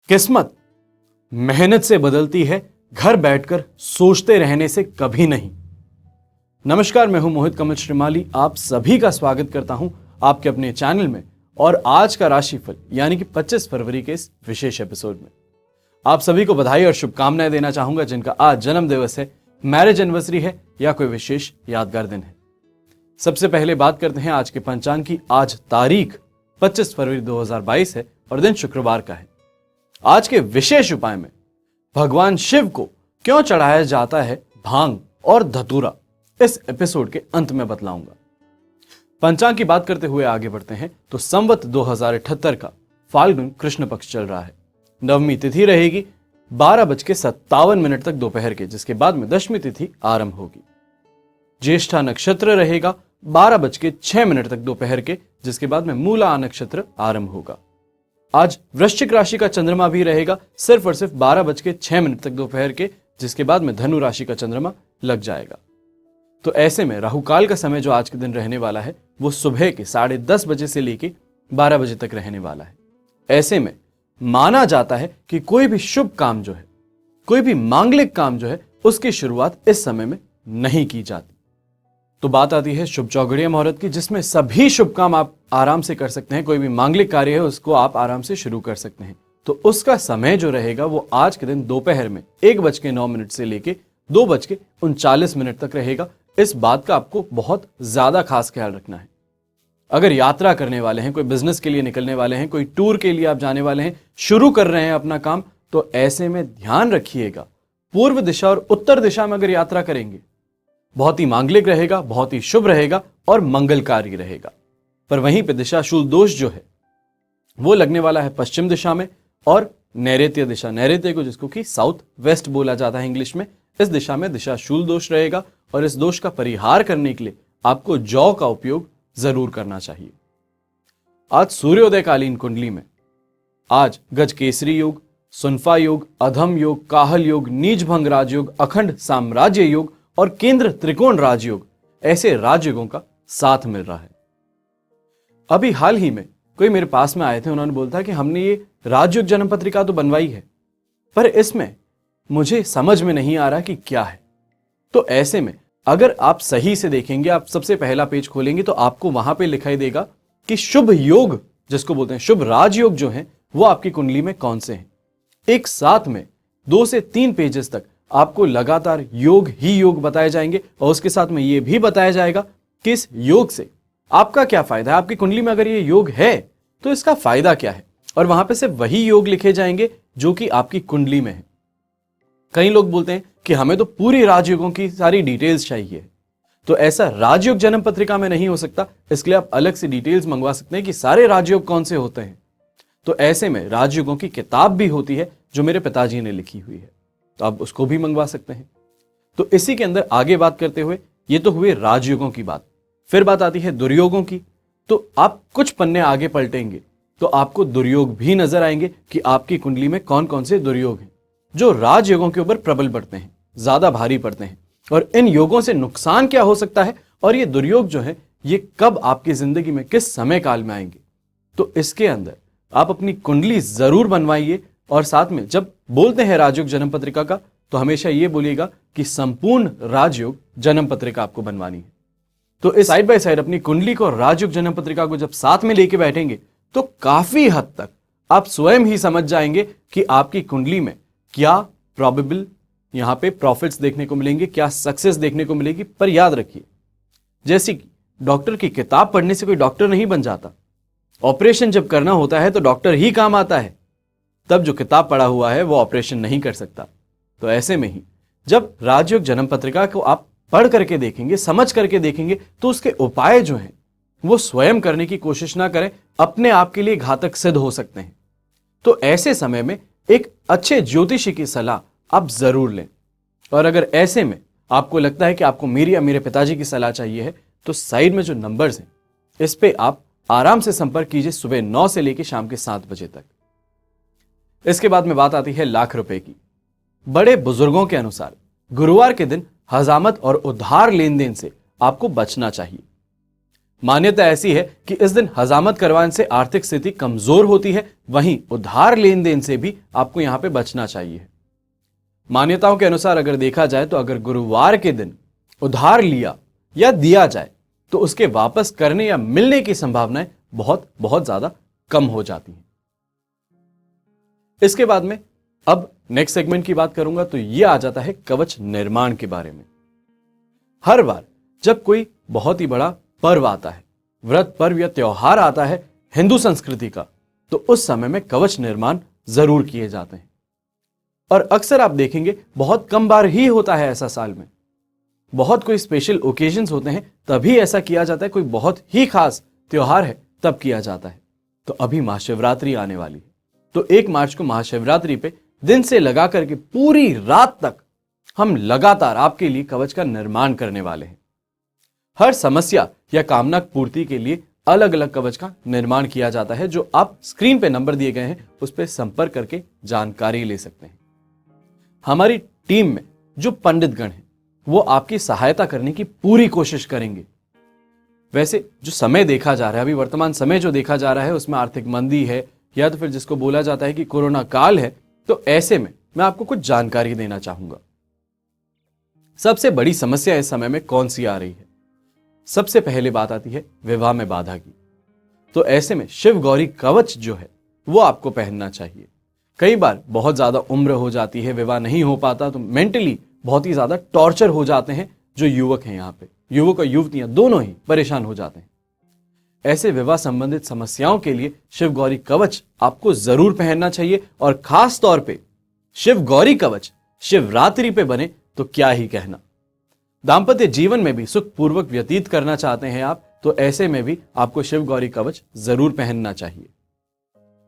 किस्मत मेहनत से बदलती है, घर बैठकर सोचते रहने से कभी नहीं। नमस्कार, मैं हूं मोहित कमल श्रीमाली। आप सभी का स्वागत करता हूं आपके अपने चैनल में और आज का राशिफल यानी कि 25 फरवरी के इस विशेष एपिसोड में आप सभी को बधाई और शुभकामनाएं देना चाहूंगा जिनका आज जन्म दिवस है, मैरिज एनिवर्सरी है या कोई विशेष यादगार दिन है। सबसे पहले बात करते हैं आज के पंचांग की। आज तारीख 25 फरवरी 2022 है और दिन शुक्रवार का है। आज के विशेष उपाय में भगवान शिव को क्यों चढ़ाया जाता है भांग और धतूरा, इस एपिसोड के अंत में बतलाऊंगा। पंचांग की बात करते हुए आगे बढ़ते हैं तो संवत 2078 का फाल्गुन कृष्ण पक्ष चल रहा है। नवमी तिथि रहेगी 12:57 तक दोपहर के, जिसके बाद में दशमी तिथि आरंभ होगी। ज्येष्ठा नक्षत्र रहेगा 12:06 तक दोपहर के, जिसके बाद में मूला नक्षत्र आरंभ होगा। आज वृश्चिक राशि का चंद्रमा भी रहेगा सिर्फ और सिर्फ 12:06 तक दोपहर के, जिसके बाद में धनु राशि का चंद्रमा लग जाएगा। तो ऐसे में राहुकाल का समय जो आज के दिन रहने वाला है वो सुबह के 10:30 बजे से लेके 12 बजे तक रहने वाला है। ऐसे में माना जाता है कि कोई भी शुभ काम जो है, कोई भी मांगलिक काम जो है, उसकी शुरुआत इस समय में नहीं की जाती। तो बात आती है शुभ चौघड़िया मुहूर्त की, जिसमें सभी शुभ काम आप आराम से कर सकते हैं। कोई भी मांगलिक कार्य है उसको आप आराम से शुरू कर सकते हैं। तो उसका समय जो रहेगा वो आज के दिन दोपहर में 1:09 से लेके 2:39 तक रहेगा। इस बात का आपको बहुत ज्यादा खास ख्याल रखना है। अगर यात्रा करने वाले हैं, कोई बिजनेस के लिए निकलने वाले हैं, कोई टूर के लिए आप जाने वाले हैं, शुरू कर रहे हैं अपना काम, तो ऐसे में ध्यान रखिएगा पूर्व दिशा और उत्तर दिशा में अगर यात्रा करेंगे बहुत ही मांगलिक रहेगा, बहुत ही शुभ रहेगा और मंगलकारी रहेगा। पर वहीं पे दिशाशूल दोष जो है वो लगने वाला है पश्चिम दिशा में और नैऋत्य दिशा, नैऋत्य को जिसको कि साउथ वेस्ट बोला जाता है इंग्लिश में, इस दिशा में दिशाशूल दोष रहेगा और इस दोष का परिहार करने के लिए आपको जौ का उपयोग जरूर करना चाहिए। आज सूर्योदय कालीन कुंडली में आज गजकेसरी योग, सुनफा योग, अधम योग, काहल योग, नीच भंग राजयोग, अखंड साम्राज्य योग और केंद्र त्रिकोण राजयोग, ऐसे राजयोगों का साथ मिल रहा है। अभी हाल ही में कोई मेरे पास में आए थे, उन्होंने बोला था कि हमने ये राजयोग जन्म पत्रिका तो बनवाई है पर इसमें मुझे समझ में नहीं आ रहा कि क्या है। तो ऐसे में अगर आप सही से देखेंगे, आप सबसे पहला पेज खोलेंगे तो आपको वहां पे लिखाई देगा कि शुभ योग जिसको बोलते हैं, शुभ राजयोग जो है वो आपकी कुंडली में कौन से हैं। एक साथ में 2 से 3 पेजेस तक आपको लगातार योग ही योग बताए जाएंगे और उसके साथ में यह भी बताया जाएगा कि इस योग से आपका क्या फायदा है। आपकी कुंडली में अगर ये योग है तो इसका फायदा क्या है, और वहां पे सिर्फ वही योग लिखे जाएंगे जो कि आपकी कुंडली में है। कई लोग बोलते हैं कि हमें तो पूरी राजयोगों की सारी डिटेल्स चाहिए, तो ऐसा राजयोग जन्म पत्रिका में नहीं हो सकता। इसके लिए आप अलग से डिटेल्स मंगवा सकते हैं कि सारे राजयोग कौन से होते हैं। तो ऐसे में राजयोगों की किताब भी होती है जो मेरे पिताजी ने लिखी हुई है, तो आप उसको भी मंगवा सकते हैं। तो इसी के अंदर आगे बात करते हुए, ये तो हुए राजयोगों की बात। फिर बात आती है दुर्योगों की। तो आप कुछ पन्ने आगे पलटेंगे तो आपको दुर्योग भी नजर आएंगे कि आपकी कुंडली में कौन कौन से दुर्योग हैं जो राजयोगों के ऊपर प्रबल पड़ते हैं, ज्यादा भारी पड़ते हैं, और इन योगों से नुकसान क्या हो सकता है और ये दुर्योग जो है ये कब आपकी जिंदगी में किस समय काल में आएंगे। तो इसके अंदर आप अपनी कुंडली जरूर बनवाइए और साथ में जब बोलते हैं राजयोग जन्म पत्रिका का तो हमेशा यह बोलिएगा कि संपूर्ण राजयोग जन्म पत्रिका आपको बनवानी है। तो इस साइड बाय साइड अपनी कुंडली को और राजयोग जन्म पत्रिका को जब साथ में लेके बैठेंगे तो काफी हद तक आप स्वयं ही समझ जाएंगे कि आपकी कुंडली में क्या प्रोबेबल यहां पे प्रॉफिट्स देखने को मिलेंगे, क्या सक्सेस देखने को मिलेगी। पर याद रखिए, जैसे कि डॉक्टर की किताब पढ़ने से कोई डॉक्टर नहीं बन जाता। ऑपरेशन जब करना होता है तो डॉक्टर ही काम आता है, तब जो किताब पढ़ा हुआ है वो ऑपरेशन नहीं कर सकता। तो ऐसे में ही जब राजयोग जन्म पत्रिका को आप पढ़ करके देखेंगे, समझ करके देखेंगे, तो उसके उपाय जो हैं वो स्वयं करने की कोशिश ना करें, अपने आप के लिए घातक सिद्ध हो सकते हैं। तो ऐसे समय में एक अच्छे ज्योतिषी की सलाह आप जरूर लें। और अगर ऐसे में आपको लगता है कि आपको मेरी या मेरे पिताजी की सलाह चाहिए है तो साइड में जो नंबर्स हैं इस पे आप आराम से संपर्क कीजिए सुबह 9 से लेकर शाम के 7 बजे तक। इसके बाद में बात आती है लाख रुपए की। बड़े बुजुर्गों के अनुसार गुरुवार के दिन हजामत और उधार लेन देन से आपको बचना चाहिए। मान्यता ऐसी है कि इस दिन हजामत करवाने से आर्थिक स्थिति कमजोर होती है, वहीं उधार लेन देन से भी आपको यहां पे बचना चाहिए। मान्यताओं के अनुसार अगर देखा जाए तो अगर गुरुवार के दिन उधार लिया या दिया जाए तो उसके वापस करने या मिलने की संभावनाएं बहुत बहुत ज्यादा कम हो जाती हैं। इसके बाद में अब नेक्स्ट सेगमेंट की बात करूंगा तो यह आ जाता है कवच निर्माण के बारे में। हर बार जब कोई बहुत ही बड़ा पर्व आता है, व्रत पर्व या त्योहार आता है हिंदू संस्कृति का, तो उस समय में कवच निर्माण जरूर किए जाते हैं। और अक्सर आप देखेंगे बहुत कम बार ही होता है ऐसा साल में, बहुत कोई स्पेशल ओकेजन्स होते हैं तभी ऐसा किया जाता है, कोई बहुत ही खास त्योहार है तब किया जाता है। तो अभी महाशिवरात्रि आने वाली है, तो 1 मार्च को महाशिवरात्रि पे दिन से लगा करके पूरी रात तक हम लगातार आपके लिए कवच का निर्माण करने वाले हैं। हर समस्या या कामना पूर्ति के लिए अलग अलग कवच का निर्माण किया जाता है, जो आप स्क्रीन पे नंबर दिए गए हैं उस पर संपर्क करके जानकारी ले सकते हैं। हमारी टीम में जो पंडितगण हैं वो आपकी सहायता करने की पूरी कोशिश करेंगे। वैसे जो समय देखा जा रहा है, अभी वर्तमान समय जो देखा जा रहा है उसमें आर्थिक मंदी है या तो फिर जिसको बोला जाता है कि कोरोना काल है, तो ऐसे में मैं आपको कुछ जानकारी देना चाहूंगा। सबसे बड़ी समस्या इस समय में कौन सी आ रही है? सबसे पहले बात आती है विवाह में बाधा की। तो ऐसे में शिव गौरी कवच जो है वो आपको पहनना चाहिए। कई बार बहुत ज्यादा उम्र हो जाती है, विवाह नहीं हो पाता, तो मेंटली बहुत ही ज्यादा टॉर्चर हो जाते हैं जो युवक हैं, यहाँ पे युवक और युवतियां दोनों ही परेशान हो जाते हैं। ऐसे विवाह संबंधित समस्याओं के लिए शिव गौरी कवच आपको जरूर पहनना चाहिए, और खास तौर पे शिव गौरी कवच शिवरात्रि पे बने तो क्या ही कहना। दाम्पत्य जीवन में भी सुखपूर्वक व्यतीत करना चाहते हैं आप, तो ऐसे में भी आपको शिव गौरी कवच जरूर पहनना चाहिए।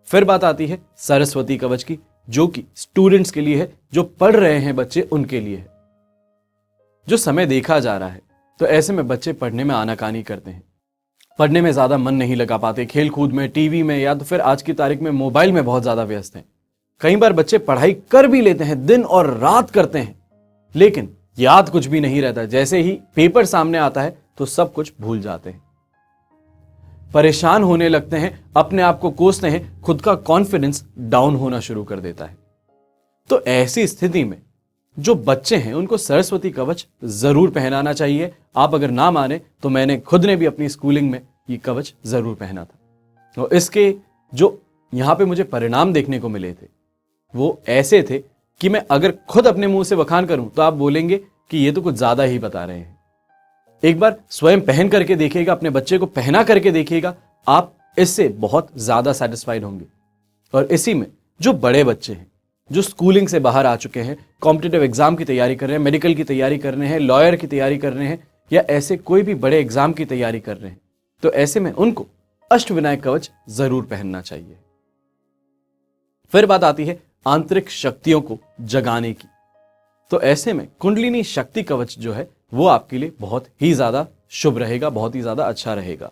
फिर बात आती है सरस्वती कवच की, जो कि स्टूडेंट्स के लिए है, जो पढ़ रहे हैं बच्चे उनके लिए है। जो समय देखा जा रहा है तो ऐसे में बच्चे पढ़ने में आनाकानी करते हैं, पढ़ने में ज्यादा मन नहीं लगा पाते, खेल कूद में, टीवी में, या तो फिर आज की तारीख में मोबाइल में बहुत ज्यादा व्यस्त हैं। कई बार बच्चे पढ़ाई कर भी लेते हैं, दिन और रात करते हैं, लेकिन याद कुछ भी नहीं रहता। जैसे ही पेपर सामने आता है तो सब कुछ भूल जाते हैं, परेशान होने लगते हैं, अपने आप को कोसते हैं, खुद का कॉन्फिडेंस डाउन होना शुरू कर देता है। तो ऐसी स्थिति में जो बच्चे हैं उनको सरस्वती कवच जरूर पहनाना चाहिए। आप अगर ना माने तो मैंने खुद ने भी अपनी स्कूलिंग में ये कवच जरूर पहना था, और इसके जो यहां पे मुझे परिणाम देखने को मिले थे वो ऐसे थे कि मैं अगर खुद अपने मुंह से बखान करूं तो आप बोलेंगे कि ये तो कुछ ज्यादा ही बता रहे हैं। एक बार स्वयं पहन करके देखिएगा, अपने बच्चे को पहना करके देखिएगा, आप इससे बहुत ज्यादा सेटिस्फाइड होंगे। और इसी में जो बड़े बच्चे हैं, जो स्कूलिंग से बाहर आ चुके हैं, कॉम्पिटिटिव एग्जाम की तैयारी कर रहे हैं, मेडिकल की तैयारी कर रहे हैं, लॉयर की तैयारी कर रहे हैं, या ऐसे कोई भी बड़े एग्जाम की तैयारी कर रहे हैं, तो ऐसे में उनको अष्टविनायक कवच जरूर पहनना चाहिए। फिर बात आती है आंतरिक शक्तियों को जगाने की। तो ऐसे में कुंडलिनी शक्ति कवच जो है वो आपके लिए बहुत ही ज्यादा शुभ रहेगा, बहुत ही ज्यादा अच्छा रहेगा।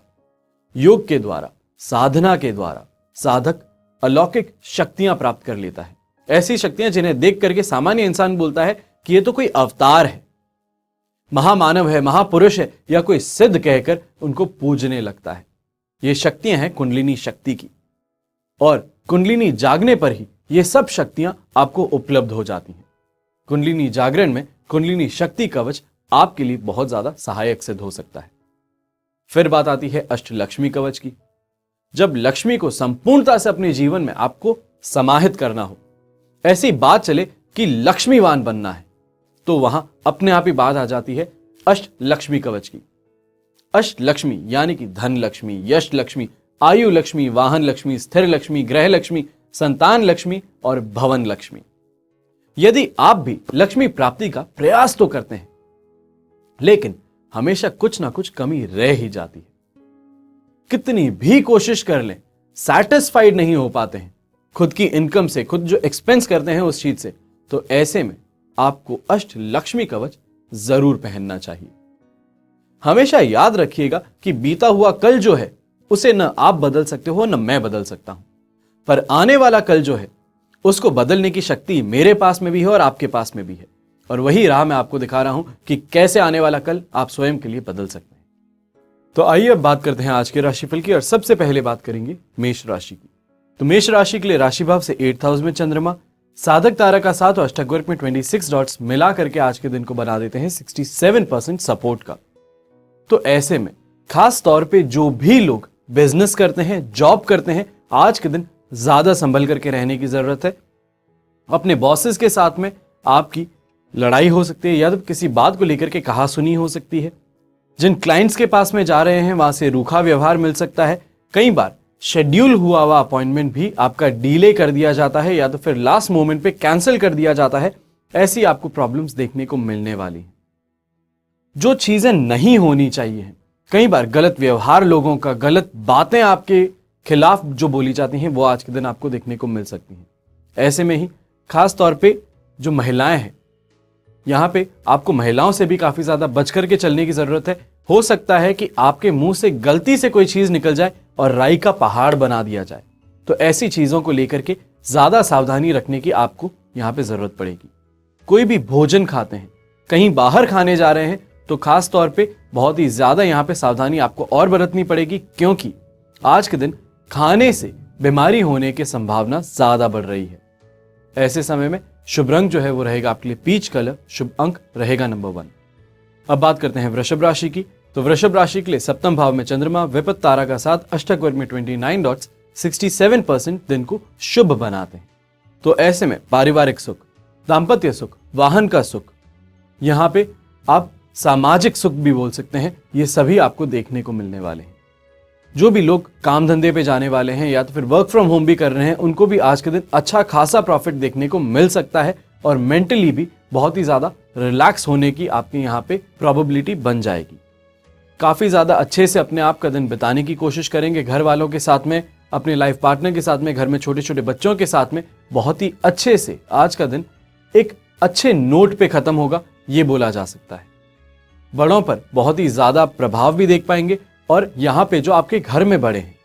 योग के द्वारा, साधना के द्वारा साधक अलौकिक शक्तियां प्राप्त कर लेता है, ऐसी शक्तियां जिन्हें देख करके सामान्य इंसान बोलता है कि ये तो कोई अवतार है, महामानव है, महापुरुष है, या कोई सिद्ध कहकर उनको पूजने लगता है। ये शक्तियां हैं कुंडलिनी शक्ति की, और कुंडलिनी जागने पर ही ये सब शक्तियां आपको उपलब्ध हो जाती हैं। कुंडलिनी जागरण में कुंडलिनी शक्ति कवच आपके लिए बहुत ज्यादा सहायक सिद्ध हो सकता है। फिर बात आती है अष्टलक्ष्मी कवच की। जब लक्ष्मी को संपूर्णता से अपने जीवन में आपको समाहित करना हो, ऐसी बात चले कि लक्ष्मीवान बनना है, तो वहां अपने आप ही बात आ जाती है अष्टलक्ष्मी कवच की। अष्टलक्ष्मी यानी कि धन लक्ष्मी, यश लक्ष्मी, आयु लक्ष्मी, वाहन लक्ष्मी, स्थिर लक्ष्मी, ग्रह लक्ष्मी, संतान लक्ष्मी और भवन लक्ष्मी। यदि आप भी लक्ष्मी प्राप्ति का प्रयास तो करते हैं, लेकिन हमेशा कुछ ना कुछ कमी रह ही जाती है, कितनी भी कोशिश कर लें सैटिस्फाइड नहीं हो पाते हैं खुद की इनकम से, खुद जो एक्सपेंस करते हैं उस चीज से, तो ऐसे में आपको अष्टलक्ष्मी कवच जरूर पहनना चाहिए। हमेशा याद रखिएगा कि बीता हुआ कल जो है उसे न आप बदल सकते हो न मैं बदल सकता हूं, पर आने वाला कल जो है उसको बदलने की शक्ति मेरे पास में भी है और आपके पास में भी है, और वही राह मैं आपको दिखा रहा हूं कि कैसे आने वाला कल आप स्वयं के लिए बदल सकते हैं। तो आइए अब बात करते हैं आज के राशिफल की और सबसे पहले बात करेंगे मेष राशि की। तो मेष राशि के लिए राशि भाव से 8th हाउस में चंद्रमा, साधक तारा का साथ और अष्टक वर्ग में 26 डॉट्स मिला करके आज के दिन को बना देते हैं 67% सपोर्ट का। तो ऐसे में खास तौर पे जो भी लोग बिजनेस करते हैं, जॉब करते हैं, आज के दिन ज्यादा संभल करके रहने की जरूरत है। अपने बॉसेस के साथ में आपकी लड़ाई हो सकती है या तो किसी बात को लेकर के कहा सुनी हो सकती है। जिन क्लाइंट्स के पास में जा रहे हैं वहां से रूखा व्यवहार मिल सकता है। कई बार शेड्यूल हुआ हुआ अपॉइंटमेंट भी आपका डिले कर दिया जाता है या तो फिर लास्ट मोमेंट पे कैंसिल कर दिया जाता है। ऐसी आपको प्रॉब्लम्स देखने को मिलने वाली हैं। जो चीजें नहीं होनी चाहिए, कई बार गलत व्यवहार लोगों का, गलत बातें आपके खिलाफ जो बोली जाती हैं वो आज के दिन आपको देखने को मिल सकती हैं। ऐसे में ही खास तौर पे जो महिलाएं हैं, यहां पे आपको महिलाओं से भी काफी ज्यादा बच करके चलने की जरूरत है। हो सकता है कि आपके मुंह से गलती से कोई चीज निकल जाए और राई का पहाड़ बना दिया जाए। तो ऐसी चीजों को लेकर के ज्यादा सावधानी रखने की आपको यहां पे जरूरत पड़ेगी। कोई भी भोजन खाते हैं, कहीं बाहर खाने जा रहे हैं, तो खास तौर पे बहुत ही ज्यादा यहां पे सावधानी आपको और बरतनी पड़ेगी, क्योंकि आज के दिन खाने से बीमारी होने की संभावना ज्यादा बढ़ रही है। ऐसे समय में शुभ रंग जो है वो रहेगा आपके लिए पीच कलर, शुभ अंक रहेगा नंबर 1। अब बात करते हैं वृषभ राशि की। तो वृषभ राशि के लिए सप्तम भाव में चंद्रमा, विपत्त तारा का साथ, अष्टक वर्ग में 29 डॉट्स 67% दिन को शुभ बनाते हैं। तो ऐसे में पारिवारिक सुख, दाम्पत्य सुख, वाहन का सुख, यहां पे आप सामाजिक सुख भी बोल सकते हैं, ये सभी आपको देखने को मिलने वाले हैं। जो भी लोग काम धंधे पे जाने वाले हैं या तो फिर वर्क फ्रॉम होम भी कर रहे हैं, उनको भी आज के दिन अच्छा खासा प्रॉफिट देखने को मिल सकता है और मेंटली भी बहुत ही ज्यादा रिलैक्स होने की आपकी यहाँ पे प्रोबेबिलिटी बन जाएगी। काफी ज्यादा अच्छे से अपने आप का दिन बिताने की कोशिश करेंगे, घर वालों के साथ में, अपने लाइफ पार्टनर के साथ में, घर में छोटे छोटे बच्चों के साथ में। बहुत ही अच्छे से आज का दिन एक अच्छे नोट पे खत्म होगा, ये बोला जा सकता है। बड़ों पर बहुत ही ज्यादा प्रभाव भी देख पाएंगे और यहाँ पे जो आपके घर में बड़े हैं,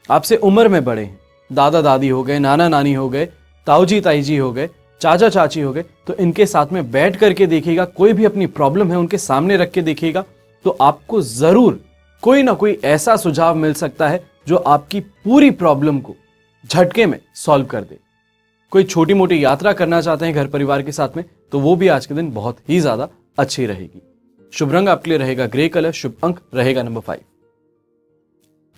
आपसे उम्र में बड़े हैं, दादा दादी हो गए, नाना नानी हो गए, ताऊजी ताईजी हो गए, चाचा चाची हो गए, तो इनके साथ में बैठ करके देखिएगा। कोई भी अपनी प्रॉब्लम है उनके सामने रख के देखिएगा, तो आपको जरूर कोई ना कोई ऐसा सुझाव मिल सकता है जो आपकी पूरी प्रॉब्लम को झटके में सॉल्व कर दे। कोई छोटी मोटी यात्रा करना चाहते हैं घर परिवार के साथ में, तो वो भी आज के दिन बहुत ही ज्यादा अच्छी रहेगी। शुभ रंग आपके लिए रहेगा ग्रे कलर, शुभ अंक रहेगा नंबर 5।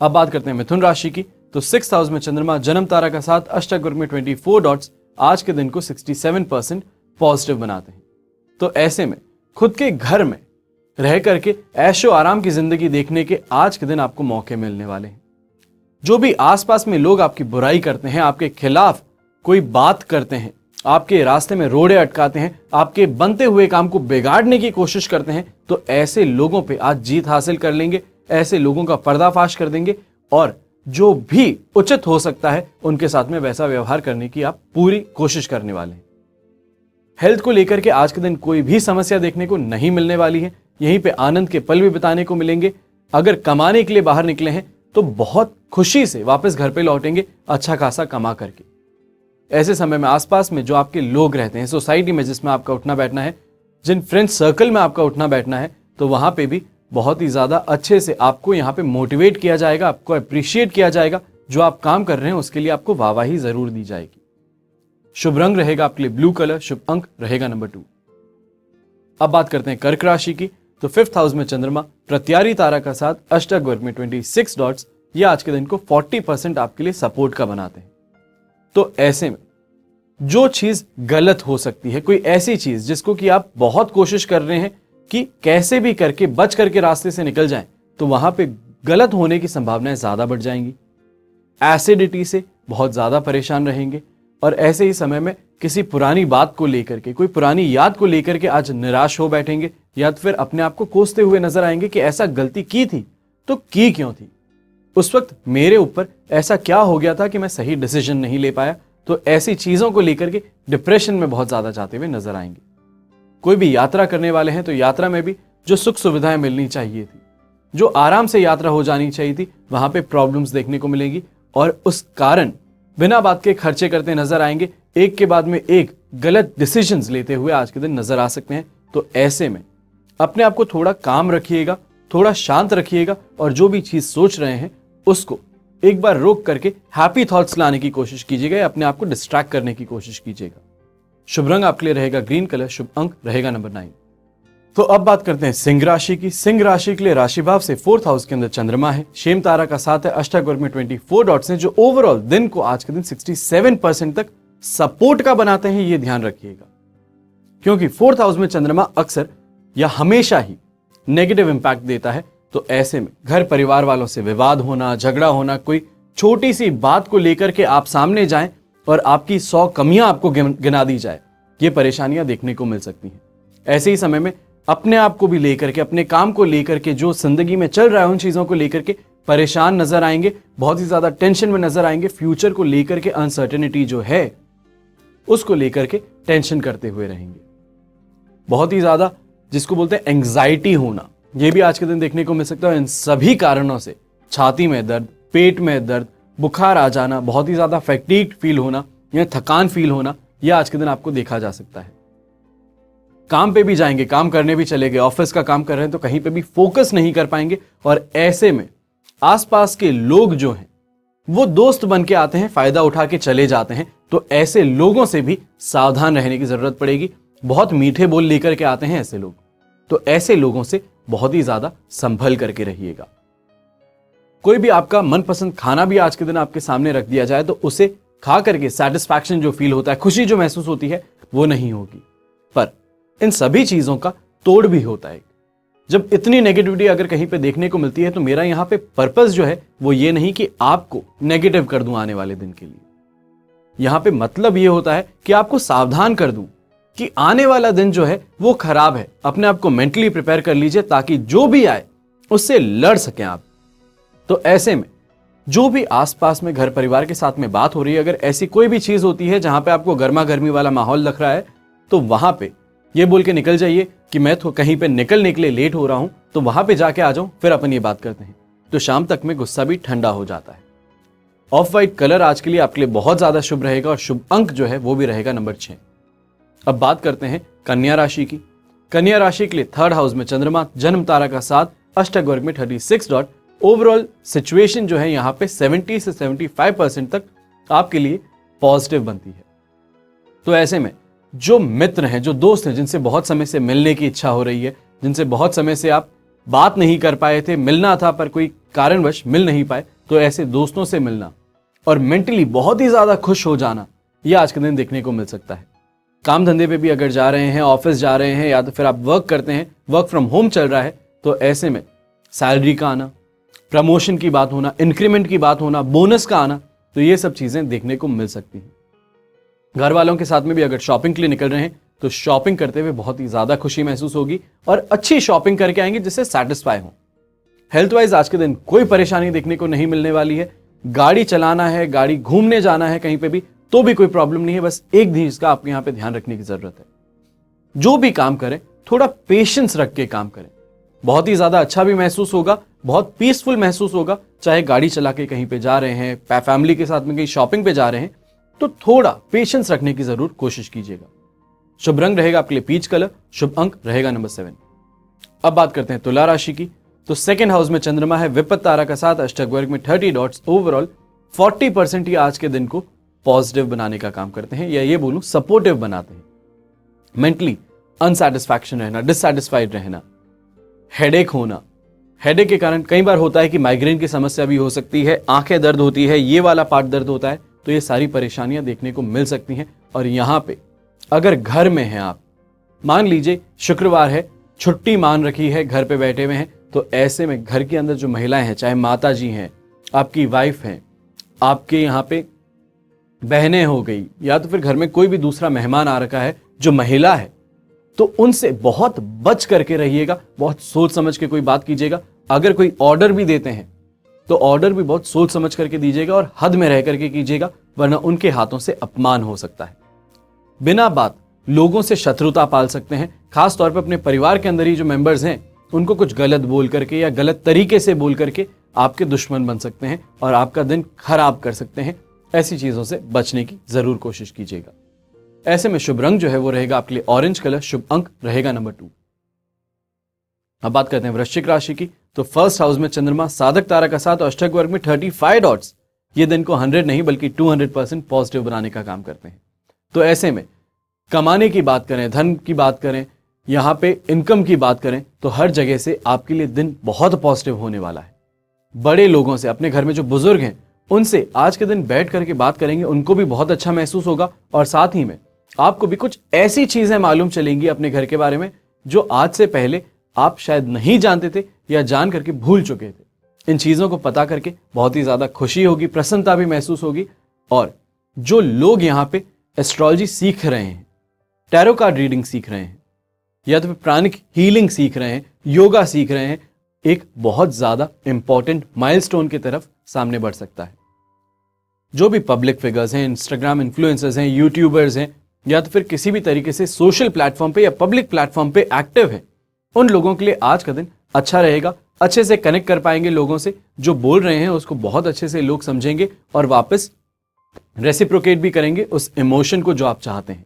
अब बात करते हैं मिथुन राशि की। तो 6th हाउस में चंद्रमा, जन्म तारा का साथ, अष्टक वर्ग में 24 डॉट्स आज के दिन को 67% पॉजिटिव बनाते हैं। तो ऐसे में खुद के घर में रह करके ऐशो आराम की जिंदगी देखने के आज के दिन आपको मौके मिलने वाले हैं। जो भी आसपास में लोग आपकी बुराई करते हैं, आपके खिलाफ कोई बात करते हैं, आपके रास्ते में रोड़े अटकाते हैं, आपके बनते हुए काम को बिगाड़ने की कोशिश करते हैं, तो ऐसे लोगों पे आज जीत हासिल कर लेंगे। ऐसे लोगों का पर्दाफाश कर देंगे और जो भी उचित हो सकता है उनके साथ में वैसा व्यवहार करने की आप पूरी कोशिश करने वाले हैं। हेल्थ को लेकर के आज के दिन कोई भी समस्या देखने को नहीं मिलने वाली है। यहीं पे आनंद के पल भी बिताने को मिलेंगे। अगर कमाने के लिए बाहर निकले हैं तो बहुत खुशी से वापस घर पे लौटेंगे, अच्छा खासा कमा करके। ऐसे समय में आसपास में जो आपके लोग रहते हैं, सोसाइटी में जिसमें आपका उठना बैठना है, जिन फ्रेंड सर्कल में आपका उठना बैठना है, तो वहां पे भी बहुत ही ज्यादा अच्छे से आपको यहाँ पे मोटिवेट किया जाएगा, आपको अप्रिशिएट किया जाएगा। जो आप काम कर रहे हैं उसके लिए आपको वाहवाही जरूर दी जाएगी। शुभ रंग रहेगा आपके लिए ब्लू कलर, शुभ अंक रहेगा नंबर 2। अब बात करते हैं कर्क राशि की। तो 5th हाउस में चंद्रमा, प्रत्यारी तारा का साथ, अष्टक वर्ग में 26 डॉट्स, ये आज के दिन को 40% आपके लिए सपोर्ट का बनाते हैं। तो ऐसे में जो चीज गलत हो सकती है, कोई ऐसी चीज जिसको कि आप बहुत कोशिश कर रहे हैं कि कैसे भी करके बच करके रास्ते से निकल जाएं, तो वहां पे गलत होने की संभावनाएं ज्यादा बढ़ जाएंगी। एसिडिटी से बहुत ज्यादा परेशान रहेंगे और ऐसे ही समय में किसी पुरानी बात को लेकर के, कोई पुरानी याद को लेकर के आज निराश हो बैठेंगे या फिर अपने आप को कोसते हुए नजर आएंगे कि ऐसा गलती की थी तो की क्यों थी, उस वक्त मेरे ऊपर ऐसा क्या हो गया था कि मैं सही डिसीजन नहीं ले पाया। तो ऐसी चीजों को लेकर के डिप्रेशन में बहुत ज्यादा जाते हुए नजर आएंगे। कोई भी यात्रा करने वाले हैं तो यात्रा में भी जो सुख सुविधाएं मिलनी चाहिए थी, जो आराम से यात्रा हो जानी चाहिए थी, वहां पे प्रॉब्लम्स देखने को मिलेगी और उस कारण बिना बात के खर्चे करते नजर आएंगे। एक के बाद में एक गलत डिसीजंस लेते हुए आज के दिन नजर आ सकते हैं। तो ऐसे में अपने आप को थोड़ा काम रखिएगा, थोड़ा शांत रखिएगा और जो भी चीज सोच रहे हैं उसको एक बार रोक करके हैप्पी थॉट्स लाने की कोशिश कीजिएगा या अपने आप को डिस्ट्रैक्ट करने की कोशिश कीजिएगा। शुभ रंग आपके लिए रहेगा ग्रीन कलर, शुभ अंक रहेगा नंबर 9। तो अब बात करते हैं सिंह राशि की। सिंह राशि के लिए राशि भाव से 4th हाउस के अंदर चंद्रमा है, शेम तारा का साथ है, अष्टक वर्ग में 24 डॉट्स हैं जो ओवरऑल दिन को आज के दिन 67% तक सपोर्ट का बनाते हैं, ये ध्यान रखिएगा। क्योंकि 4th हाउस में चंद्रमा अक्सर या हमेशा ही नेगेटिव इंपैक्ट देता है, तो ऐसे में घर परिवार वालों से विवाद होना, झगड़ा होना, कोई छोटी सी बात को लेकर के आप सामने जाएं और आपकी 100 कमियां आपको गिना दी जाए, ये परेशानियां देखने को मिल सकती हैं। ऐसे ही समय में अपने आप को भी लेकर के, अपने काम को लेकर के, जो जिंदगी में चल रहा है उन चीजों को लेकर के परेशान नजर आएंगे, बहुत ही ज्यादा टेंशन में नजर आएंगे, फ्यूचर को लेकर के अनसर्टेनिटी जो है उसको लेकर के टेंशन करते हुए रहेंगे। बहुत ही ज्यादा जिसको बोलते हैं एंग्जाइटी होना, यह भी आज के दिन देखने को मिल सकता है। इन सभी कारणों से छाती में दर्द, पेट में दर्द, बुखार आ जाना, बहुत ही ज्यादा फैटीग्ड फील होना या थकान फील होना, यह आज के दिन आपको देखा जा सकता है। काम पे भी जाएंगे, काम करने भी चले गए, ऑफिस का काम कर रहे हैं तो कहीं पे भी फोकस नहीं कर पाएंगे और ऐसे में आसपास के लोग जो हैं वो दोस्त बन के आते हैं, फायदा उठा के चले जाते हैं, तो ऐसे लोगों से भी सावधान रहने की जरूरत पड़ेगी। बहुत मीठे बोल लेकर के आते हैं ऐसे लोग, तो ऐसे लोगों से बहुत ही ज्यादा संभल करके रहिएगा। कोई भी आपका मनपसंद खाना भी आज के दिन आपके सामने रख दिया जाए तो उसे खा करके सेटिस्फैक्शन जो फील होता है, खुशी जो महसूस होती है, वो नहीं होगी। पर इन सभी चीजों का तोड़ भी होता है। जब इतनी नेगेटिविटी अगर कहीं पे देखने को मिलती है तो मेरा यहां पे पर्पस जो है वो ये नहीं कि आपको नेगेटिव कर दूं आने वाले दिन के लिए। यहां पे मतलब ये होता है कि आपको सावधान कर दूं कि आने वाला दिन जो है वो खराब है। अपने आप को मेंटली प्रिपेयर कर लीजिए ताकि जो भी आए उससे लड़ सकें आप। तो ऐसे में जो भी आसपास में घर परिवार के साथ में बात हो रही है, अगर ऐसी कोई भी चीज होती है जहां पे आपको गर्मा गर्मी वाला माहौल लग रहा है, तो वहां पे ये बोल के निकल जाइए कि मैं तो कहीं पे निकलने के लिए लेट हो रहा हूं, तो वहां पे जाके आ जाऊं, फिर अपन ये बात करते हैं। तो शाम तक में गुस्सा भी ठंडा हो जाता है। ऑफ व्हाइट कलर आज के लिए आपके लिए बहुत ज्यादा शुभ रहेगा और शुभ अंक जो है वो भी रहेगा नंबर 6। अब बात करते हैं कन्या राशि की। कन्या राशि के लिए 3rd हाउस में चंद्रमा, जन्म तारा का साथ, अष्टक वर्ग में 36 डॉट, ओवरऑल सिचुएशन जो है यहां पे 70 से 75% तक आपके लिए पॉजिटिव बनती है। तो ऐसे में जो मित्र हैं, जो दोस्त हैं, जिनसे बहुत समय से मिलने की इच्छा हो रही है, जिनसे बहुत समय से आप बात नहीं कर पाए थे, मिलना था पर कोई कारणवश मिल नहीं पाए, तो ऐसे दोस्तों से मिलना और मेंटली बहुत ही ज्यादा खुश हो जाना, यह आज के दिन देखने को मिल सकता है। काम धंधे पे भी अगर जा रहे हैं, ऑफिस जा रहे हैं या तो फिर आप वर्क करते हैं, वर्क फ्रॉम होम चल रहा है, तो ऐसे में सैलरी का आना, प्रमोशन की बात होना, इंक्रीमेंट की बात होना, बोनस का आना, तो ये सब चीजें देखने को मिल सकती हैं। घर वालों के साथ में भी अगर शॉपिंग के लिए निकल रहे हैं तो शॉपिंग करते हुए बहुत ही ज्यादा खुशी महसूस होगी और अच्छी शॉपिंग करके आएंगे जिससे सेटिस्फाई हो। हेल्थ वाइज आज के दिन कोई परेशानी देखने को नहीं मिलने वाली है। गाड़ी चलाना है, गाड़ी घूमने जाना है कहीं पे भी, तो भी कोई प्रॉब्लम नहीं है। बस एक चीज का आपको यहां पे ध्यान रखने की जरूरत है, जो भी काम करें थोड़ा पेशेंस रख के काम करें, बहुत ही ज्यादा अच्छा भी महसूस होगा, बहुत पीसफुल महसूस होगा। चाहे गाड़ी चला के कहीं पे जा रहे हैं, फैमिली के साथ में कहीं शॉपिंग पे जा रहे हैं, तो थोड़ा पेशेंस रखने की जरूर कोशिश कीजिएगा। शुभ रंग रहेगा आपके लिए पीच कलर, शुभ अंक रहेगा नंबर 7। अब बात करते हैं तुला राशि की। तो 2nd हाउस में चंद्रमा है, विपत तारा का साथ, अष्टक वर्ग में 30 डॉट्स, ओवरऑल 40% ही आज के दिन को पॉजिटिव बनाने का काम करते हैं, या ये बोलूं सपोर्टिव बनाते हैं। मेंटली अनसैटिस्फैक्शन रहना, डिससैटिस्फाइड रहना, हेडेक होना, हेडेक के कारण कई बार होता है कि माइग्रेन की समस्या भी हो सकती है, आंखें दर्द होती है, ये वाला पार्ट दर्द होता है, तो ये सारी परेशानियां देखने को मिल सकती हैं। और यहां पे अगर घर में हैं आप, मान लीजिए शुक्रवार है, छुट्टी मान रखी है, घर पे बैठे हुए हैं, तो ऐसे में घर के अंदर जो महिलाएं हैं, चाहे माता जी हैं, आपकी वाइफ हैं, आपके यहाँ पे बहनें हो गई, या तो फिर घर में कोई भी दूसरा मेहमान आ रखा है जो महिला है, तो उनसे बहुत बच करके रहिएगा, बहुत सोच समझ के कोई बात कीजिएगा। अगर कोई ऑर्डर भी देते हैं तो ऑर्डर भी बहुत सोच समझ करके दीजिएगा और हद में रह करके कीजिएगा, वरना उनके हाथों से अपमान हो सकता है। बिना बात लोगों से शत्रुता पाल सकते हैं, खास तौर पर अपने परिवार के अंदर ही जो मेंबर्स हैं उनको कुछ गलत बोल करके या गलत तरीके से बोल करके आपके दुश्मन बन सकते हैं और आपका दिन खराब कर सकते हैं। ऐसी चीजों से बचने की जरूर कोशिश कीजिएगा। ऐसे में शुभ रंग जो है वो रहेगा आपके लिए ऑरेंज कलर, शुभ अंक रहेगा नंबर 2। अब बात करते हैं वृश्चिक राशि की। तो फर्स्ट हाउस में चंद्रमा साधक तारा का साथ और अष्टक वर्ग में 35 डॉट्स ये दिन को 100 नहीं बल्कि 200% पॉजिटिव बनाने का काम करते हैं। तो ऐसे में कमाने की बात करें, धन की बात करें, यहाँ पे इनकम की बात करें, तो हर जगह से आपके लिए दिन बहुत पॉजिटिव होने वाला है। बड़े लोगों से, अपने घर में जो बुजुर्ग हैं उनसे आज के दिन बैठ करके बात करेंगे, उनको भी बहुत अच्छा महसूस होगा और साथ ही में आपको भी कुछ ऐसी चीजें मालूम चलेंगी अपने घर के बारे में जो आज से पहले आप शायद नहीं जानते थे या जान करके भूल चुके थे। इन चीजों को पता करके बहुत ही ज्यादा खुशी होगी, प्रसन्नता भी महसूस होगी। और जो लोग यहाँ पे एस्ट्रोलॉजी सीख रहे हैं, टैरो कार्ड रीडिंग सीख रहे हैं या तो फिर प्राणिक हीलिंग सीख रहे हैं, योगा सीख रहे हैं, एक बहुत ज्यादा इंपॉर्टेंट माइलस्टोन की तरफ सामने बढ़ सकता है। जो भी पब्लिक फिगर्स हैं, इंस्टाग्राम इन्फ्लुएंसर्स हैं, यूट्यूबर्स हैं या तो फिर किसी भी तरीके से सोशल प्लेटफॉर्म पे या पब्लिक प्लेटफॉर्म पे एक्टिव हैं, उन लोगों के लिए आज का दिन अच्छा रहेगा। अच्छे से कनेक्ट कर पाएंगे लोगों से, जो बोल रहे हैं उसको बहुत अच्छे से लोग समझेंगे और वापस रेसिप्रोकेट भी करेंगे उस इमोशन को जो आप चाहते हैं।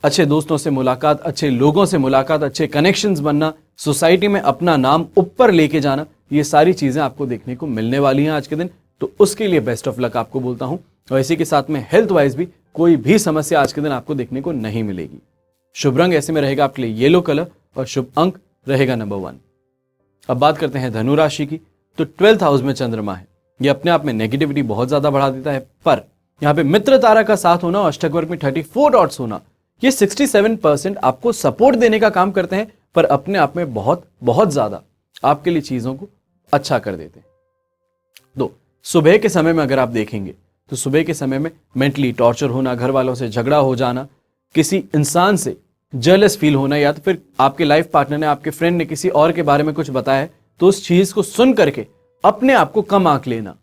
अच्छे दोस्तों से मुलाकात, अच्छे लोगों से मुलाकात, अच्छे कनेक्शंस बनना, सोसाइटी में अपना नाम ऊपर लेके जाना, ये सारी चीजें आपको देखने को मिलने वाली हैं आज के दिन। तो उसके लिए बेस्ट ऑफ लक आपको बोलता हूं। और इसी के साथ में हेल्थ वाइज भी कोई भी समस्या आज के दिन आपको देखने को नहीं मिलेगी। शुभ रंग ऐसे में रहेगा आपके लिए येलो कलर और शुभ अंक रहेगा नंबर 1। अब बात करते हैं धनु राशि की। तो 12th हाउस में चंद्रमा है, ये अपने आप में नेगेटिविटी बहुत ज्यादा बढ़ा देता है, पर यहाँ पे मित्र तारा का साथ होना और अष्टक वर्ग में 34 डॉट्स होना, ये 67% आपको सपोर्ट देने का काम करते हैं, पर अपने आप में बहुत बहुत ज्यादा आपके लिए चीजों को अच्छा कर देते हैं। तो सुबह के समय में अगर आप देखेंगे तो सुबह के समय में मेंटली टॉर्चर होना, घर वालों से झगड़ा हो जाना, किसी इंसान से जेलस फील होना, या तो फिर आपके लाइफ पार्टनर ने, आपके फ्रेंड ने किसी और के बारे में कुछ बताया है तो उस चीज को सुन करके अपने आप को कम आंक लेना,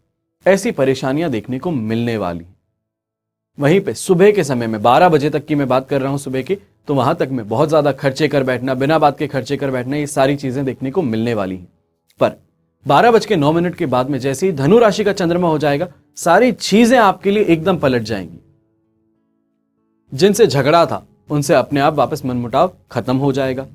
ऐसी परेशानियां देखने को मिलने वाली। वहीं पे सुबह के समय में 12 बजे तक की मैं बात कर रहा हूं सुबह की, तो वहां तक में बहुत ज्यादा खर्चे कर बैठना, बिना बात के खर्चे कर बैठना, ये सारी चीजें देखने को मिलने वाली हैं। पर 12:09 के बाद में जैसे ही धनु राशि का चंद्रमा हो जाएगा, सारी चीजें आपके लिए एकदम पलट जाएंगी। जिनसे झगड़ा था उनसे अपने आप वापस मनमुटाव खत्म हो जाएगा।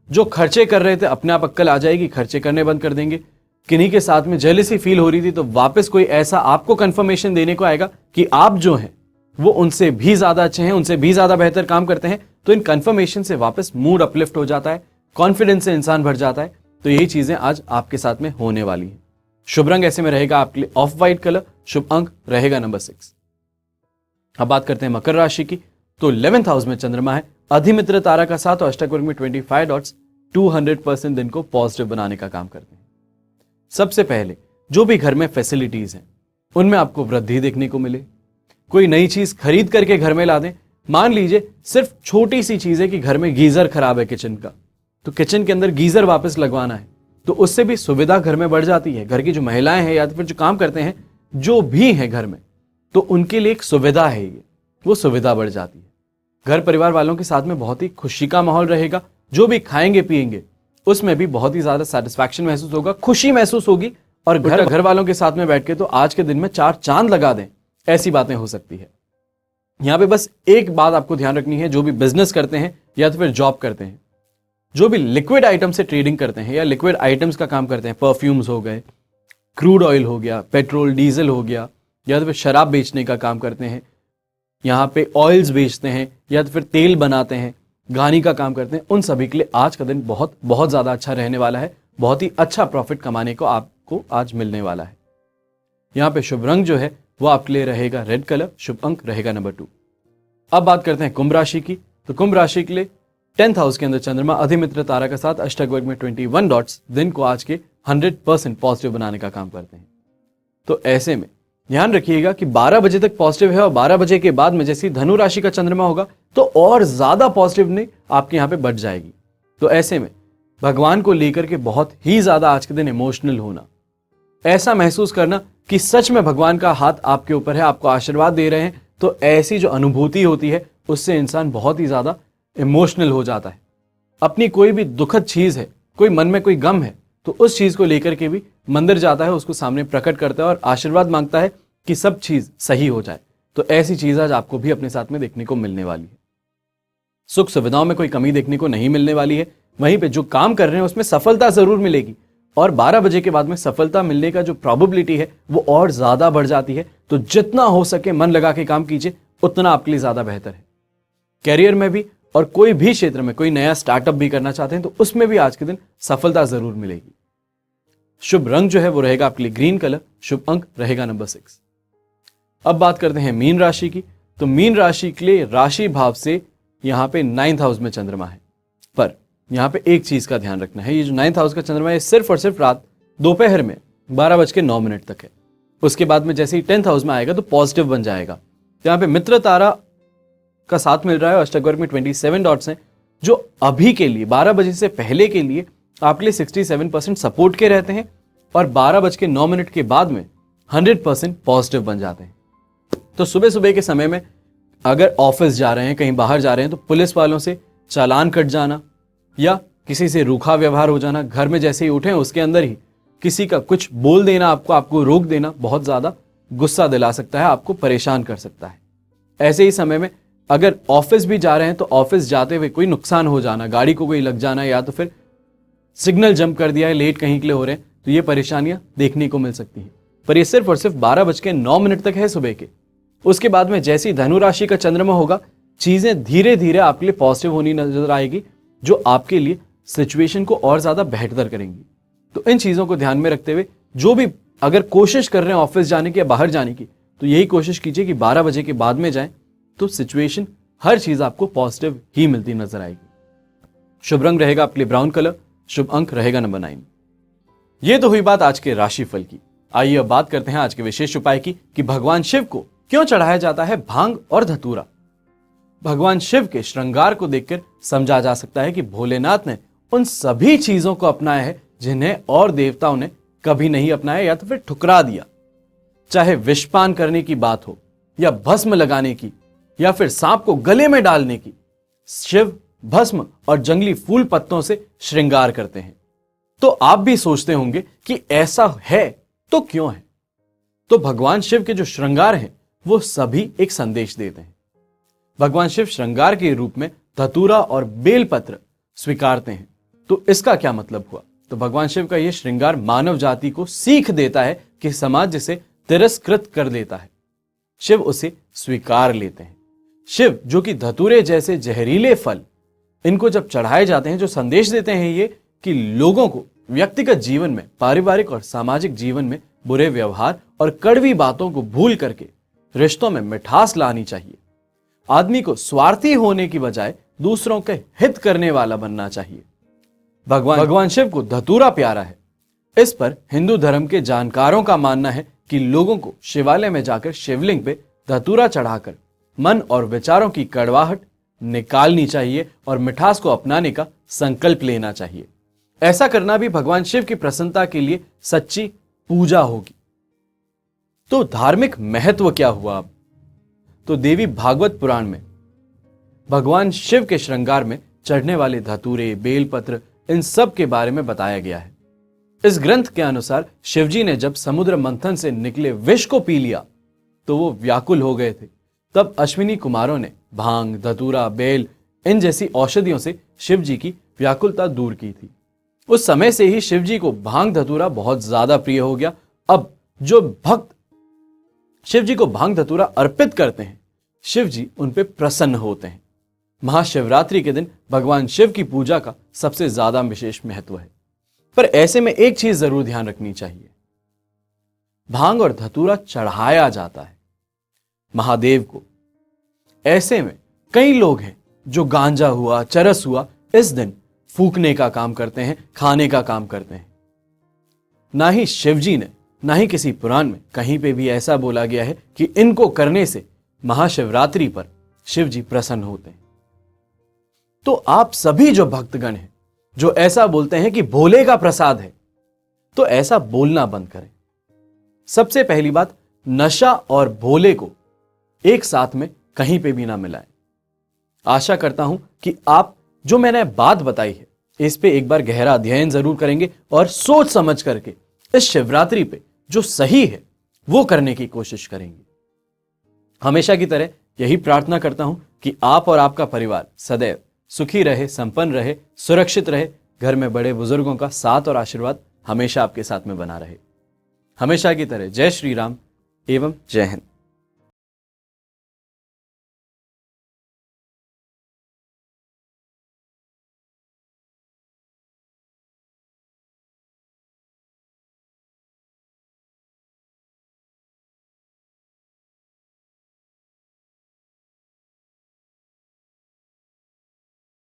जो खर्चे कर रहे थे अपने आप अक्कल आ जाएगी, खर्चे करने बंद कर देंगे। किन्हीं के साथ में जेलसी फील हो रही थी तो वापस कोई ऐसा आपको कंफर्मेशन देने को आएगा कि आप जो हैं वो उनसे भी ज्यादा अच्छे हैं, उनसे भी ज्यादा बेहतर काम करते हैं। तो इन कंफर्मेशन से वापस मूड अपलिफ्ट हो जाता है, कॉन्फिडेंस से इंसान भर जाता है। तो यही चीजें आज आपके साथ में होने वाली हैं। शुभ रंग ऐसे में रहेगा आपके लिए ऑफ व्हाइट कलर, शुभ अंक रहेगा नंबर 6। अब बात करते हैं मकर राशि की। तो 11th हाउस में चंद्रमा है, अधिमित्र तारा का साथ और अष्टक वर्ग में 25 डॉट्स 200% दिन को पॉजिटिव बनाने का काम करते हैं। सबसे पहले जो भी घर में फैसिलिटीज हैं उनमें आपको वृद्धि देखने को मिले। कोई नई चीज खरीद करके घर में ला दें। मान लीजिए सिर्फ छोटी सी चीज है कि घर में गीजर खराब है किचन का, तो किचन के अंदर गीजर वापस लगवाना है, तो उससे भी सुविधा घर में बढ़ जाती है। घर की जो महिलाएं हैं या फिर जो काम करते हैं, जो भी हैं घर में, तो उनके लिए एक सुविधा है, ये वो सुविधा बढ़ जाती है। घर परिवार वालों के साथ में बहुत ही खुशी का माहौल रहेगा। जो भी खाएंगे पिएंगे उसमें भी बहुत ही ज्यादा सेटिस्फैक्शन महसूस होगा, खुशी महसूस होगी। और घर वालों के साथ में बैठ के तो आज के दिन में 4 चांद लगा दें, ऐसी बातें हो सकती है। यहां पे बस एक बात आपको ध्यान रखनी है, जो भी बिजनेस करते हैं या तो फिर जॉब करते हैं, जो भी लिक्विड आइटम से ट्रेडिंग करते हैं या लिक्विड आइटम्स का काम करते हैं, परफ्यूम्स हो गए, क्रूड ऑयल हो गया, पेट्रोल डीजल हो गया, या तो फिर शराब बेचने का काम करते हैं, यहाँ पे ऑयल्स बेचते हैं या तो फिर तेल बनाते हैं, घानी का काम करते हैं, उन सभी के लिए आज का दिन बहुत बहुत ज्यादा अच्छा रहने वाला है। बहुत ही अच्छा प्रॉफिट कमाने को आपको आज मिलने वाला है। यहाँ पे शुभ रंग जो है वो आपके लिए रहेगा रेड कलर, शुभ अंक रहेगा नंबर 2। अब बात करते हैं कुंभ राशि की। तो कुंभ राशि के लिए 10th हाउस के अंदर चंद्रमा अधिमित्र तारा के साथ अष्टक वर्ग में 21 डॉट्स दिन को आज के 100% पॉजिटिव बनाने का काम करते हैं। तो ऐसे में ध्यान रखिएगा कि 12 बजे तक पॉजिटिव है और 12 बजे के बाद में जैसे धनु राशि का चंद्रमा होगा तो और ज्यादा पॉजिटिव आपके यहाँ पे बढ़ जाएगी। तो ऐसे में भगवान को लेकर के बहुत ही ज्यादा आज के दिन इमोशनल होना, ऐसा महसूस करना कि सच में भगवान का हाथ आपके ऊपर है, आपको आशीर्वाद दे रहे हैं, तो ऐसी जो अनुभूति होती है उससे इंसान बहुत ही ज्यादा इमोशनल हो जाता है। अपनी कोई भी दुखद चीज है, कोई मन में कोई गम है, तो उस चीज को लेकर के भी मंदिर जाता है, उसको सामने प्रकट करता है और आशीर्वाद मांगता है कि सब चीज सही हो जाए। तो ऐसी चीज आज आपको भी अपने साथ में देखने को मिलने वाली है। सुख सुविधाओं में कोई कमी देखने को नहीं मिलने वाली है। वहीं पे जो काम कर रहे हैं उसमें सफलता जरूर मिलेगी, और 12 बजे के बाद में सफलता मिलने का जो प्रोबेबिलिटी है वो और ज्यादा बढ़ जाती है। तो जितना हो सके मन लगा के काम कीजिए, उतना आपके लिए ज्यादा बेहतर है। कैरियर में भी और कोई भी क्षेत्र में कोई नया स्टार्टअप भी करना चाहते हैं तो उसमें भी आज के दिन सफलता जरूर मिलेगी। शुभ रंग जो है वो रहेगा आपके लिए ग्रीन कलर, शुभ अंक रहेगा नंबर 6। अब बात करते हैं मीन राशि की। तो मीन राशि के लिए राशि भाव से यहां पे 9th हाउस में चंद्रमा है, पर यहां पे एक चीज का ध्यान रखना है, ये जो 9th हाउस का चंद्रमा है सिर्फ और सिर्फ रात दोपहर में 12:09 तक है। उसके बाद में जैसे ही 10th हाउस में आएगा तो पॉजिटिव बन जाएगा। यहाँ पे मित्र तारा का साथ मिल रहा है, अष्टक वर्ग में 27 डॉट्स हैं, जो अभी के लिए 12 बजे से पहले के लिए आपके लिए 67% सपोर्ट के रहते हैं, और 12:09 के बाद में 100% पॉजिटिव बन जाते हैं। तो सुबह सुबह के समय में अगर ऑफिस जा रहे हैं, कहीं बाहर जा रहे हैं, तो पुलिस वालों से चालान कट जाना या किसी से रूखा व्यवहार हो जाना, घर में जैसे ही उठे उसके अंदर ही किसी का कुछ बोल देना, आपको रोक देना बहुत ज्यादा गुस्सा दिला सकता है, आपको परेशान कर सकता है। ऐसे ही समय में अगर ऑफिस भी जा रहे हैं तो ऑफिस जाते हुए कोई नुकसान हो जाना, गाड़ी को कोई लग जाना, या तो फिर सिग्नल जंप कर दिया है, लेट कहीं के लिए हो रहे हैं, तो ये परेशानियां देखने को मिल सकती हैं। पर ये सिर्फ और सिर्फ 12:09 तक है सुबह के। उसके बाद में जैसी धनु राशि का चंद्रमा होगा, चीजें धीरे धीरे आपके लिए पॉजिटिव होनी नजर आएगी, जो आपके लिए सिचुएशन को और ज्यादा बेहतर करेंगी। तो इन चीजों को ध्यान में रखते हुए जो भी अगर कोशिश कर रहे हैं ऑफिस जाने की या बाहर जाने की, तो यही कोशिश कीजिए कि 12 बजे के बाद में जाएं, तो सिचुएशन हर चीज आपको पॉजिटिव ही मिलती नजर आएगी। शुभ रंग रहेगा आपके लिए ब्राउन कलर, शुभ अंक रहेगा नंबर 9। ये तो हुई बात आज के राशिफल की। आइए अब बात करते हैं आज के विशेष उपाय की कि भगवान शिव को क्यों चढ़ाया जाता है भांग और धतूरा। भगवान शिव के श्रृंगार को देखकर समझा जा सकता है कि भोलेनाथ ने उन सभी चीजों को अपनाया है जिन्हें और देवताओं ने कभी नहीं अपनाया या तो फिर ठुकरा दिया। चाहे विषपान करने की बात हो, या भस्म लगाने की, या फिर सांप को गले में डालने की, शिव भस्म और जंगली फूल पत्तों से श्रृंगार करते हैं। तो आप भी सोचते होंगे कि ऐसा है तो क्यों है। तो भगवान शिव के जो श्रृंगार हैं वो सभी एक संदेश देते हैं। भगवान शिव श्रृंगार के रूप में धतूरा और बेलपत्र स्वीकारते हैं। तो इसका क्या मतलब हुआ? तो भगवान शिव का यह श्रृंगार मानव जाति को सीख देता है कि समाज जिसे तिरस्कृत कर देता है, शिव उसे स्वीकार लेते हैं। शिव जो कि धतूरे जैसे जहरीले फल, इनको जब चढ़ाए जाते हैं, जो संदेश देते हैं ये कि लोगों को व्यक्तिगत जीवन में, पारिवारिक और सामाजिक जीवन में बुरे व्यवहार और कड़वी बातों को भूल करके रिश्तों में मिठास लानी चाहिए। आदमी को स्वार्थी होने की बजाय दूसरों के हित करने वाला बनना चाहिए। भगवान शिव को धतूरा प्यारा है। इस पर हिंदू धर्म के जानकारों का मानना है कि लोगों को शिवालय में जाकर शिवलिंग पे धतूरा चढ़ाकर मन और विचारों की कड़वाहट निकालनी चाहिए और मिठास को अपनाने का संकल्प लेना चाहिए। ऐसा करना भी भगवान शिव की प्रसन्नता के लिए सच्ची पूजा होगी। तो धार्मिक महत्व क्या हुआ अब? तो देवी भागवत पुराण में भगवान शिव के श्रृंगार में चढ़ने वाले धतूरे, बेलपत्र, इन सब के बारे में बताया गया है। इस ग्रंथ के अनुसार शिवजी ने जब समुद्र मंथन से निकले विष को पी लिया तो वो व्याकुल हो गए थे। तब अश्विनी कुमारों ने भांग, धतूरा, बेल इन जैसी औषधियों से शिवजी की व्याकुलता दूर की थी। उस समय से ही शिवजी को भांग धतूरा बहुत ज्यादा प्रिय हो गया। अब जो भक्त शिवजी को भांग धतूरा अर्पित करते हैं, शिवजी उन पे प्रसन्न होते हैं। महाशिवरात्रि के दिन भगवान शिव की पूजा का सबसे ज्यादा विशेष महत्व है। पर ऐसे में एक चीज जरूर ध्यान रखनी चाहिए, भांग और धतूरा चढ़ाया जाता है महादेव को। ऐसे में कई लोग हैं जो गांजा हुआ, चरस हुआ, इस दिन फूकने का काम करते हैं, खाने का काम करते हैं। ना ही शिवजी ने, ना ही किसी पुराण में कहीं पे भी ऐसा बोला गया है कि इनको करने से महाशिवरात्रि पर शिवजी प्रसन्न होते हैं। तो आप सभी जो भक्तगण हैं जो ऐसा बोलते हैं कि भोले का प्रसाद है, तो ऐसा बोलना बंद करें। सबसे पहली बात, नशा और भोले को एक साथ में कहीं पे भी ना मिलाएं। आशा करता हूं कि आप जो मैंने बात बताई है इस पे एक बार गहरा अध्ययन जरूर करेंगे और सोच समझ करके इस शिवरात्रि पे जो सही है वो करने की कोशिश करेंगे। हमेशा की तरह यही प्रार्थना करता हूं कि आप और आपका परिवार सदैव सुखी रहे, संपन्न रहे, सुरक्षित रहे। घर में बड़े बुजुर्गों का साथ और आशीर्वाद हमेशा आपके साथ में बना रहे। हमेशा की तरह जय श्री राम एवं जय हिंद।